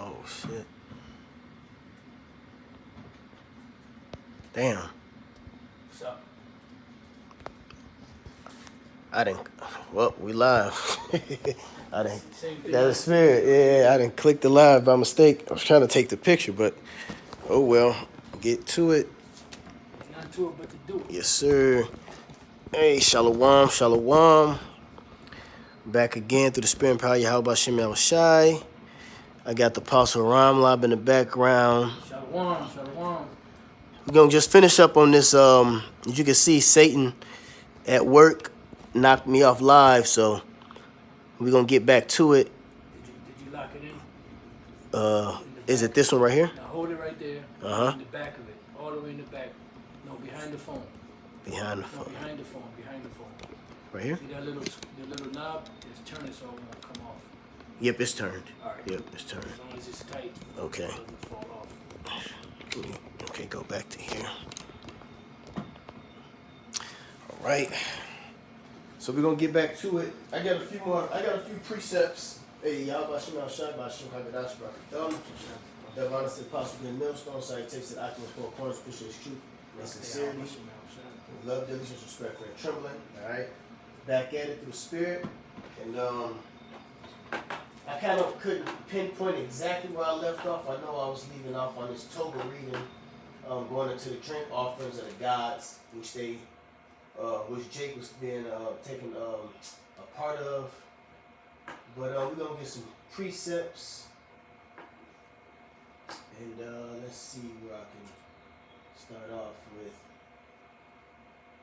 Oh shit. Damn. What's up? I didn't. Well, we live. I didn't. Same thing. That's the spirit. Yeah, I didn't click the live by mistake. I was trying to take the picture, but oh well. Get to it. Not to it, but to do it. Yes, sir. Hey, shalom, shalom. Back again through the spirit and power. Yahweh Shem Shai. I got the Apostle Ramlab in the background. Shalom, shalom. We're gonna just finish up on this. As you can see, Satan at work knocked me off live, so we're gonna get back to it. Did you lock it in? Is it this one right here? Now hold it right there. Uh-huh. In the back of it. All the way in the back. No, behind the phone. Behind the No, phone. behind the phone. Behind the phone. Right here? See that little knob? It's turning so it won't come off. Yep, it's turned. All right. Yep, it's turned. As long as it's tight. Okay. It doesn't fall off. Okay, go back to here. All right. So we're gonna get back to it. I got a few precepts. Hey, y'all Bashim al Shai Bashim Hagadash Brakadam. Dionysus Apostle in Millstone, citation Oculus Four Corners, appreciates truth and sincerity. Love, diligence, respect, fear, and trembling. Alright. Back at it through the spirit. And I kind of couldn't pinpoint exactly where I left off. I know I was leaving off on this Torah reading, going into the drink offerings of the gods, which Jake was being taken a part of. But we're gonna get some precepts, and let's see where I can start off with.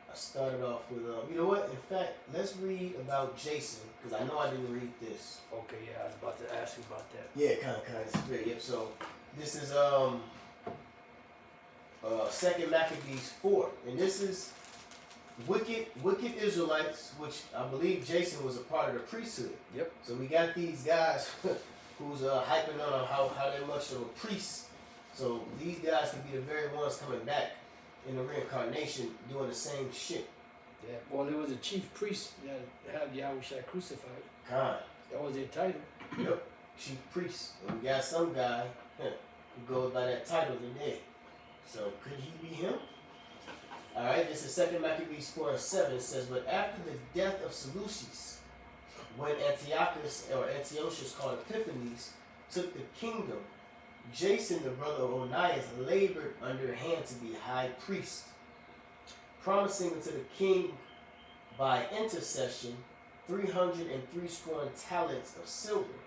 I started off with, you know what? In fact, let's read about Jason, because I know I didn't read this. Okay, yeah, I was about to ask you about that. Yeah, kind of spirit. Yep. So this is 2 Maccabees 4, and this is wicked Israelites, which I believe Jason was a part of the priesthood. Yep. So we got these guys who's hyping on how they're much of a priest. So these guys can be the very ones coming back in the reincarnation doing the same shit. Yeah, well, there was a chief priest that had Yahushua crucified. Kind. That was their title. Yep. Chief priest. And we got some guy who goes by that title today. So could he be him? Alright, this is 2 Maccabees 4:7. It says, but after the death of Seleucus, when Antiochus called Epiphanes took the kingdom, Jason, the brother of Onias, labored under hand to be high priest, promising unto the king by intercession 303 talents of silver,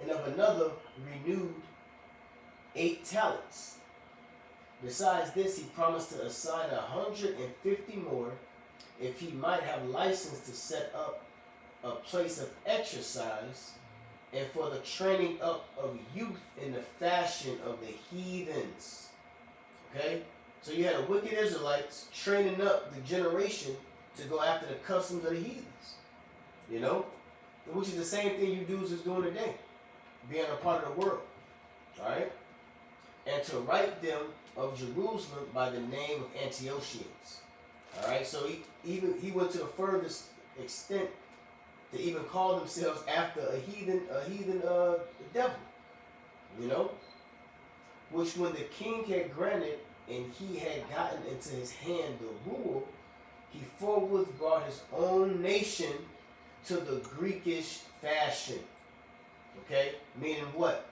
and of another renewed 8 talents. Besides this, he promised to assign 150 more if he might have license to set up a place of exercise and for the training up of youth in the fashion of the heathens. Okay? So you had a wicked Israelites training up the generation to go after the customs of the heathens. You know? Which is the same thing you dudes is doing today. Being a part of the world. Alright? And to write them of Jerusalem by the name of Antiochians. Alright? So he went to the furthest extent to even call themselves after a heathen devil, you know, which when the king had granted and he had gotten into his hand the rule, he forthwith brought his own nation to the Greekish fashion. Okay, meaning what?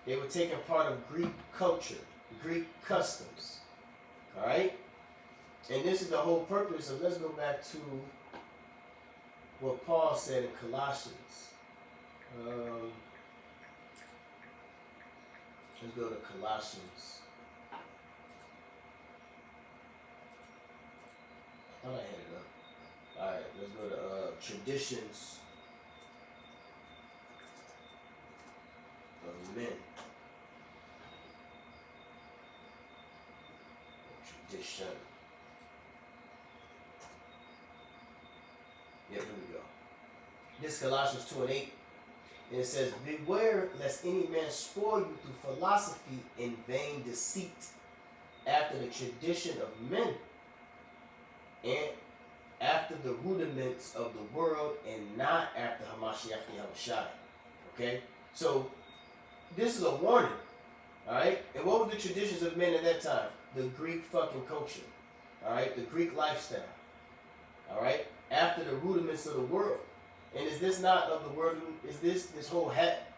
They were taking part of Greek culture, Greek customs. All right, and this is the whole purpose of. Let's go back to what Paul said in Colossians. Let's go to Colossians. I thought I had it up. Alright, let's go to traditions of men. Tradition. Yeah, here we go. This is Colossians 2:8. And it says, beware lest any man spoil you through philosophy and vain deceit, after the tradition of men, and after the rudiments of the world, and not after Hamashiach Yahushua. Okay? So, this is a warning. Alright? And what were the traditions of men at that time? The Greek fucking culture. Alright? The Greek lifestyle. Alright? After the rudiments of the world. And is this not of the world? Is this whole hat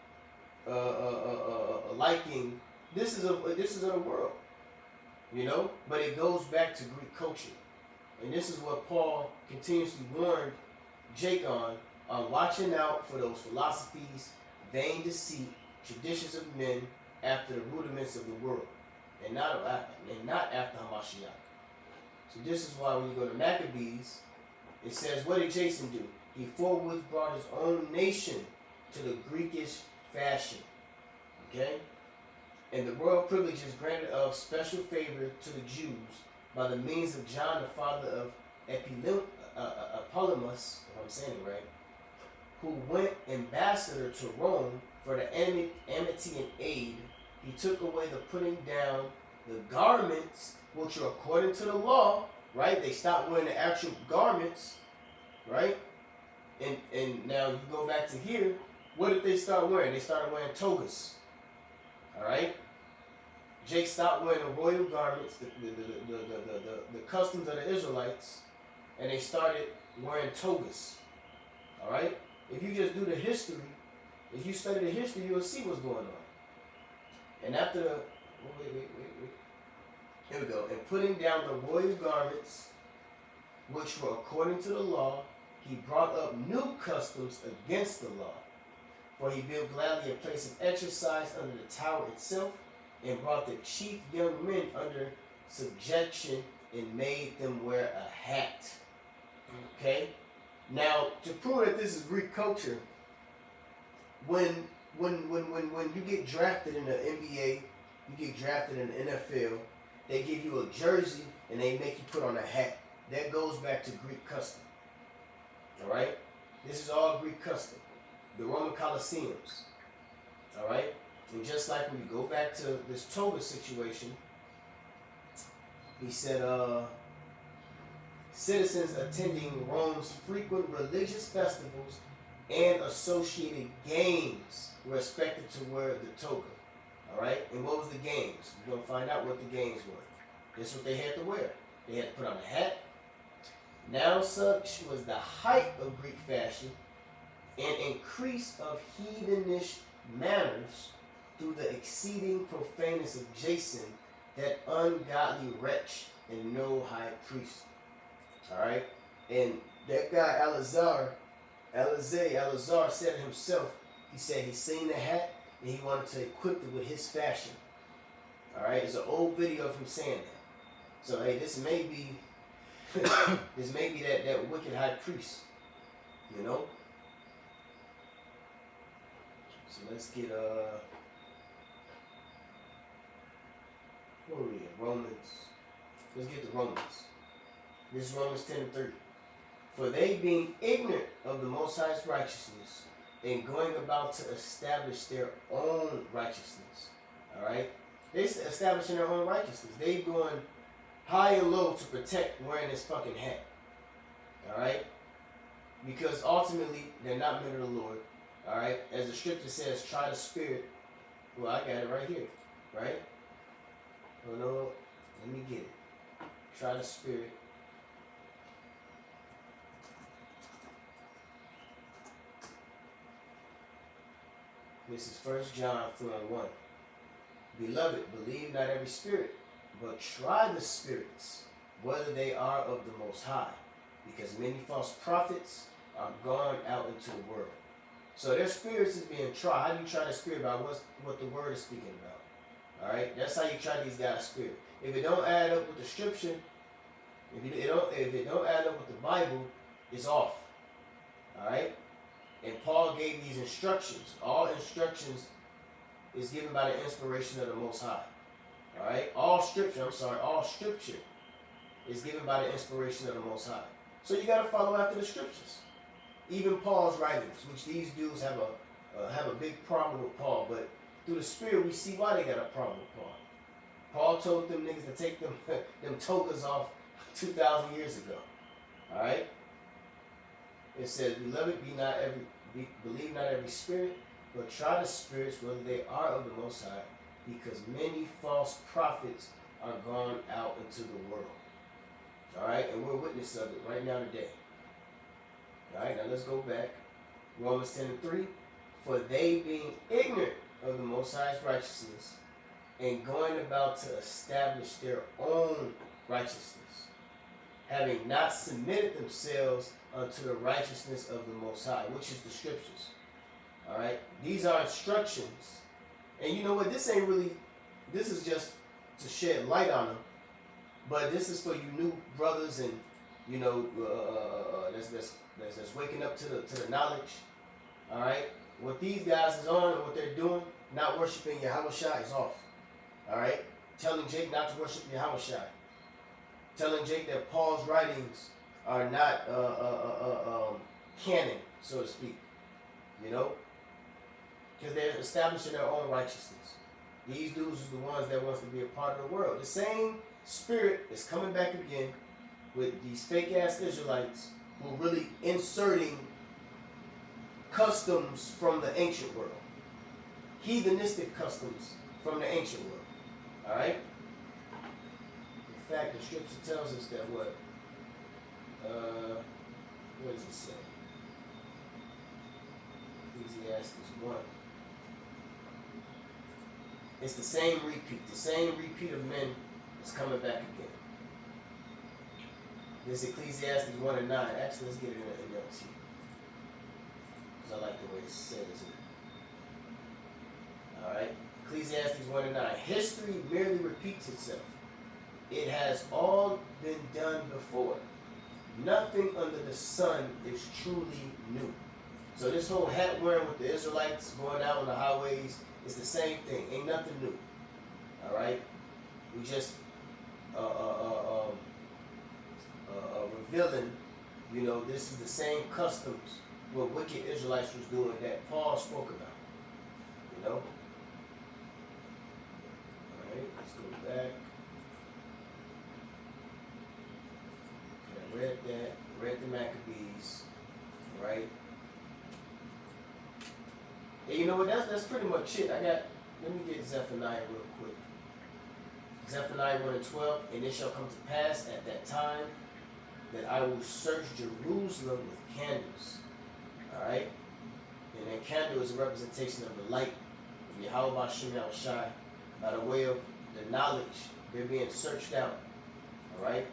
liking? This is of the world. You know? But it goes back to Greek culture. And this is what Paul continuously warned Jake on watching out for those philosophies, vain deceit, traditions of men after the rudiments of the world, and not after Hamashiach. So this is why when you go to Maccabees, it says, what did Jason do? He forthwith brought his own nation to the Greekish fashion. Okay? And the royal privileges granted of special favor to the Jews by the means of John, the father of Polymus, if I'm saying it right, who went ambassador to Rome for the amity and aid. He took away the putting down the garments, which are according to the law, right? They stopped wearing the actual garments, right? And now you go back to here, what did they start wearing? They started wearing togas, all right? Jake stopped wearing the royal garments, the customs of the Israelites, and they started wearing togas, all right? If you just do the history, if you study the history, you'll see what's going on. And after the, wait. Here we go. And putting down the royal garments, which were according to the law, he brought up new customs against the law. For he built gladly a place of exercise under the tower itself, and brought the chief young men under subjection, and made them wear a hat. Okay? Now, to prove that this is Greek culture, when you get drafted in the NBA, you get drafted in the NFL, they give you a jersey and they make you put on a hat. That goes back to Greek custom. Alright? This is all Greek custom. The Roman Colosseums. Alright? And just like when you go back to this toga situation, he said, citizens attending Rome's frequent religious festivals and associated games were expected to wear the toga. Alright? And what was the games? We're going to find out what the games were. This is what they had to wear. They had to put on a hat. Now such was the height of Greek fashion and increase of heathenish manners through the exceeding profaneness of Jason, that ungodly wretch and no high priest. Alright? And that guy Eleazar said himself, he said he seen the hat and he wanted to equip it with his fashion. Alright? It's an old video of him saying that. So hey, this may be that wicked high priest. You know? So let's get where are we at? Romans. Let's get to Romans. This is Romans 10:30. For they being ignorant of the Most High's righteousness, and going about to establish their own righteousness. Alright? They establishing their own righteousness. They going high and low to protect wearing this fucking hat. Alright? Because ultimately, they're not men of the Lord. Alright? As the scripture says, try the spirit. Well, I got it right here. Right? Oh no, let me get it. Try the spirit. This is 1 John 4:1. Beloved, believe not every spirit, but try the spirits, whether they are of the Most High, because many false prophets are gone out into the world. So their spirits is being tried. How do you try the spirit? By what the word is speaking about. Alright? That's how you try these guys' spirit. If it don't add up with the scripture, if it don't add up with the Bible, it's off. Alright? And Paul gave these instructions. All instructions is given by the inspiration of the Most High. Alright? All scripture is given by the inspiration of the Most High. So you got to follow after the scriptures. Even Paul's writings, which these dudes have a big problem with Paul, but through the Spirit we see why they got a problem with Paul. Paul told them niggas to take them togas off 2,000 years ago. Alright? It says, beloved, believe not every spirit, but try the spirits whether they are of the Most High, because many false prophets are gone out into the world. All right, and we're witness of it right now today. All right, now let's go back. Romans 10:3. For they being ignorant of the Most High's righteousness, and going about to establish their own righteousness, having not submitted themselves unto the righteousness of the Most High, which is the scriptures. All right, these are instructions, and you know what? This is just to shed light on them, but this is for you new brothers and that's waking up to the knowledge. All right, what these guys is on and what they're doing, not worshiping Yahweh Shai, is off. All right, telling Jake not to worship Yahweh Shai, telling Jake that Paul's writings are not canon, so to speak. You know, because they're establishing their own righteousness. These dudes are the ones that wants to be a part of the world. The same spirit is coming back again with these fake ass Israelites who are really inserting customs from the ancient world, heathenistic customs from the ancient world. All right. In fact, the scripture tells us that what does it say? Ecclesiastes 1. It's the same repeat of men is coming back again. This Ecclesiastes 1 and 9. Actually, let's get it in NLT. Because I like the way it says it. Alright? Ecclesiastes 1 and 9. History merely repeats itself. It has all been done before. Nothing under the sun is truly new. So this whole hat wearing with the Israelites going out on the highways is the same thing. Ain't nothing new. Alright? We just revealing, this is the same customs what wicked Israelites was doing that Paul spoke about. Alright, let's go back. Okay, I read that. Read the Maccabees. Right? And you know what? That's pretty much it. Let me get Zephaniah real quick. Zephaniah 1 and 12. And it shall come to pass at that time that I will search Jerusalem with candles. Alright? And that candle is a representation of the light of Yahweh Shem Shai by the way of the knowledge. They're being searched out. Alright?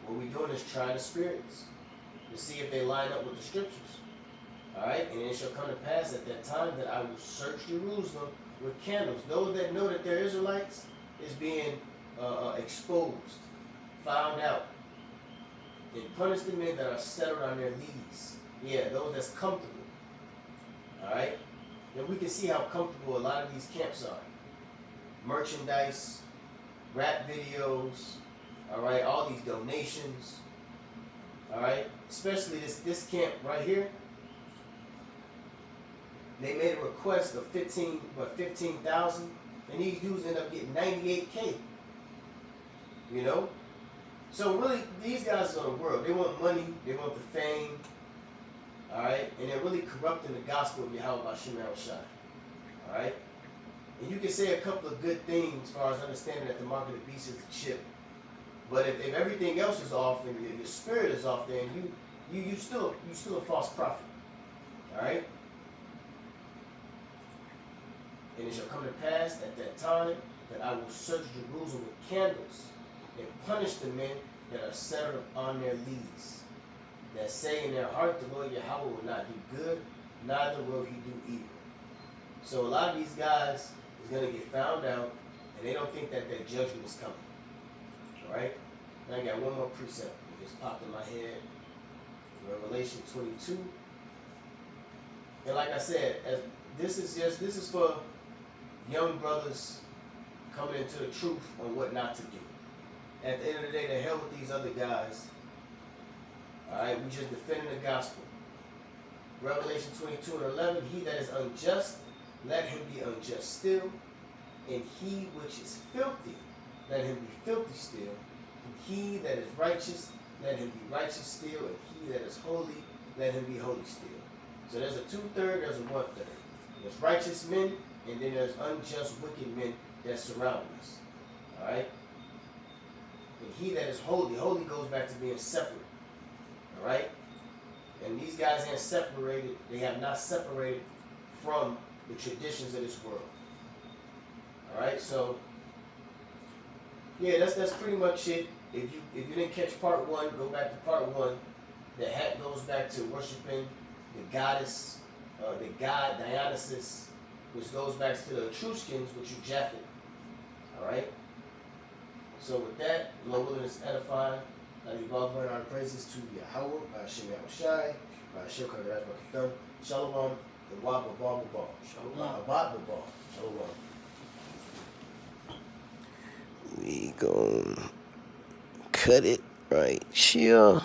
What we're doing is trying the spirits to see if they line up with the scriptures. Alright? And it shall come to pass at that time that I will search Jerusalem with candles. Those that know that they're Israelites is being exposed, found out, and punish the men that are settled on their knees. Yeah, those that's comfortable. Alright? And we can see how comfortable a lot of these camps are. Merchandise, rap videos, alright, all these donations. Alright? Especially this camp right here. They made a request of 15,000, and these dudes end up getting 98K. So really, these guys are the world. They want money, they want the fame, alright? And they're really corrupting the gospel of Yahweh Shem Shai. Alright? And you can say a couple of good things as far as understanding that the mark of the beast is the chip. But if everything else is off and your spirit is off, then you still a false prophet. Alright? And it shall come to pass at that time that I will search Jerusalem with candles and punish the men that are settled on their lees, that say in their heart, the Lord Yahweh will not do good, neither will he do evil. So a lot of these guys is going to get found out, and they don't think that their judgment is coming. Alright? And I got one more precept that just popped in my head. Revelation 22. And like I said, this is for young brothers coming into the truth on what not to do. At the end of the day, the hell with these other guys. Alright, we just defending the gospel. Revelation 22 and 11, he that is unjust, let him be unjust still. And he which is filthy, let him be filthy still. And he that is righteous, let him be righteous still. And he that is holy, let him be holy still. So there's a 2/3, there's a 1/3. There's righteous men, and then there's unjust, wicked men that surround us. Alright? And he that is holy, holy goes back to being separate. Alright? And these guys ain't separated, they have not separated from the traditions of this world. Alright, so yeah, that's pretty much it. If you didn't catch part one, go back to part one. The hat goes back to worshiping the goddess, the god Dionysus, which goes back to the Etruscans, which you Japhet. Alright? So with that, Lord willing is edified. I leave all glory and honor praises to Yahweh, Hashem Yahushai, Hashem Kagaraj Bakitam, Shalom, and Wabba Baba Baba. Shalom. Abba Baba. Shalom. We gon' cut it right here.